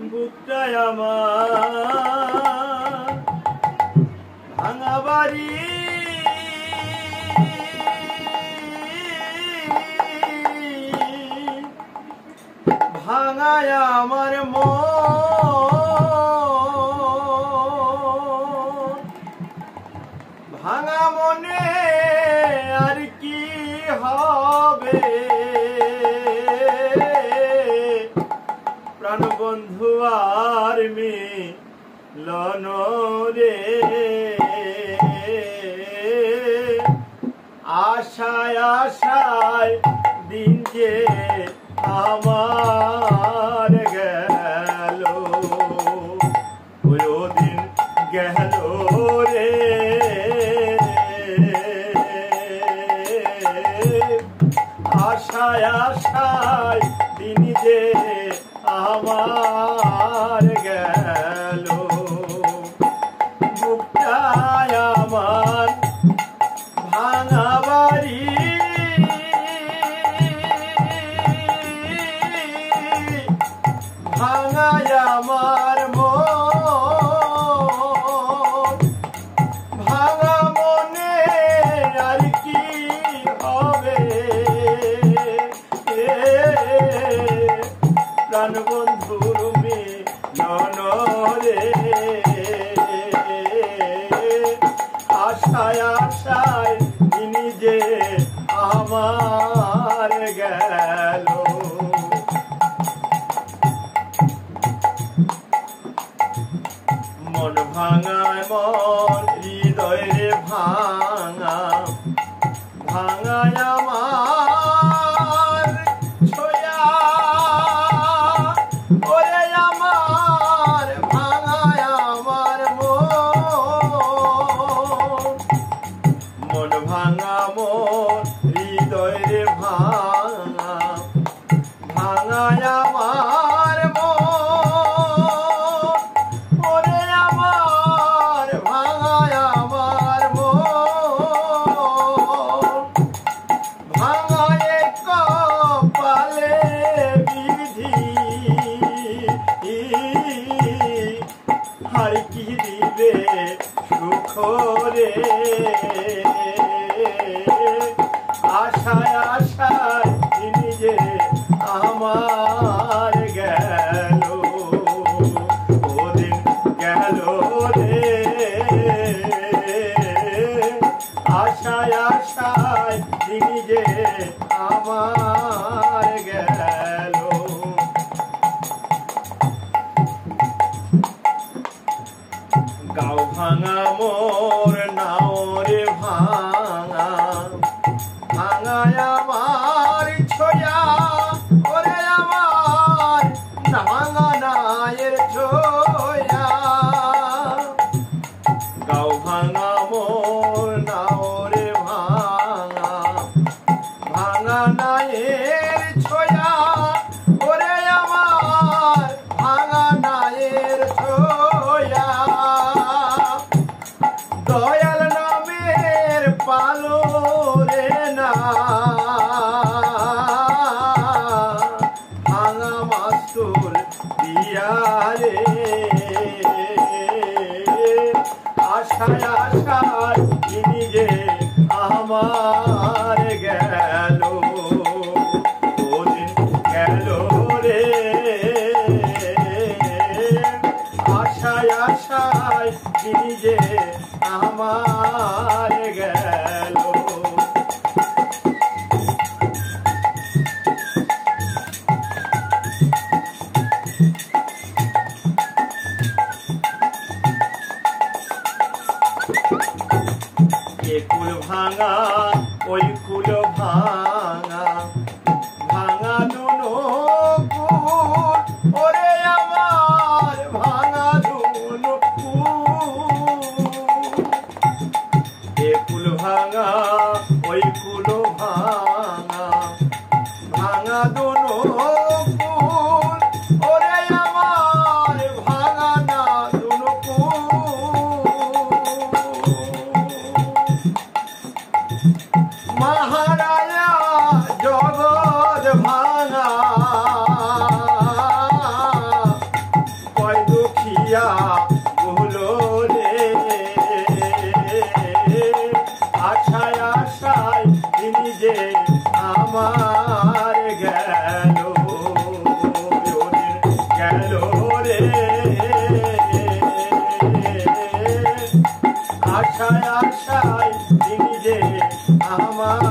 বুকটায় আমার ভাঙা বাড়ি ভাঙায় আমার মন ভাঙা মনে আর কি হবে প্রাণবন্ধু আর মিলন রে আশায় আশায় দিন যে আমার গেল ওই দিন গেল রে আশায় আশায় দিন যে আমার গেল বুকটায় আমার ভাঙা বাড়ি ভাঙায় আমার মন ভাঙা মনে আর কি হবে প্রাণবন্ধুর মিলন রে আশায় আশায় তিনি যে আমার গেল মন ভাঙায় মন হৃদয় রে ভাঙা ভাঙায় আমার ছোয়া ওরে আমার ভাঙায় আমার মন ভাঙা মন হৃদয় রে ভাঙা ভাঙায় আমার ওরে আমার ভাঙায় আমার ভাঙায় কপালে বিধি আর কি দিবে সুখ রে আশায় আশায় তিনি যে আমার গেল ওদিন গেল রে আশায় আশায় তিনি যে আমার গেল গাও ভাঙা মোর নাও রে ভাঙা ভাঙায় আমার ছোয়া ওরে আমার না ভাঙা নায়ের ছোয়া গাও ভাঙা মোর নাও রে ভাঙা ভাঙা নায়ের ছোয়া ওরে আমার ভাঙা নায়ের ছোয়া দয়াল নামের পালো রে না ভাঙা মাস্তুল দিয়া রে আশায় আশায় তিনি যে আমার গেল ওদিন গেল রে আশায় আশায় তিনি যে আমার গেল এ কুল ভাঙা ওই কুল ভাঙা ভাঙা দুনো কুল ওরে আমার ভাঙা দুনো কুল এ কুল ভাঙা ওই কুল ভাঙা ভাঙা দুনো কুল ওরে আমার ভাঙা না দুনো কুল মহারাজা জগৎ ভাঙা আশায় আশায় তিনি যে আমার গেল গেল রে আশায় আশায় তিনি যে আমার